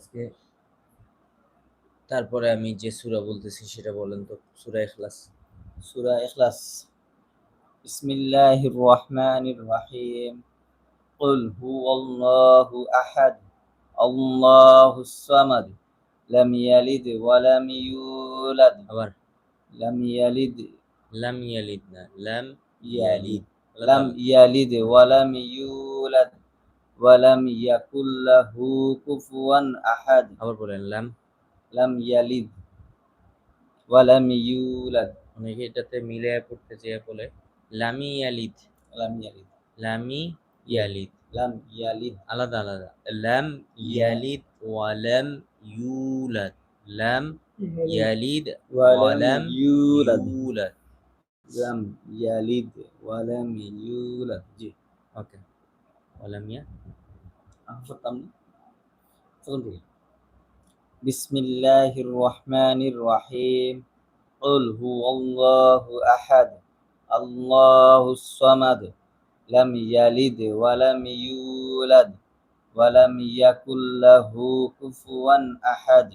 আজকে তারপরে আমি যে সূরা বলতেছি সেটা বলেন তো। সূরা ইখলাস। সূরা ইখলাস। বিসমিল্লাহির রহমানির রহিম। কুল হুয়াল্লাহু আহাদ, আল্লাহুস সামাদ, লাম ইয়ালিদ ওয়া লাম ইউলাদ, আবার লাম ইয়ালিদ লাম ইয়ালিদ না, লাম ইয়ালিদ, ইয়ালিদ। আলাদা লাম আলাদা। ইয়ালিদ ওয়া লাম ইউলাদ ওয়া লাম ইয়াকুল লাহু কুফুয়ান আহাদ। আবার বলেন লাম। লাম ইয়ালিদ ওয়া লাম ইউলাদ। অনেকে এটাতে মিলিয়ে পড়তে চেয়ে বলে লামি ইয়ালিদ, লাম ইয়ালিদ, লামি ইয়ালিদ। লাম ইয়ালিদ, আলাদা আলাদা। লাম ইয়ালিদ ওয়া লাম ইউলাদ, লাম ইয়ালিদ ওয়া ওয়া লাম লাম ইউলাদ, ইউলাদ। লাম ইয়ালিদ ওয়া লাম ইউলাদ। জি, ওকে। ওয়া লাম ইয়া পড়তাম না প্রথম থেকে। বিসমিল্লাহির রহমানির রহিম। قل هو الله أحد الله الصمد لم يلد ولم يولد ولم يكن له كفوا أحد.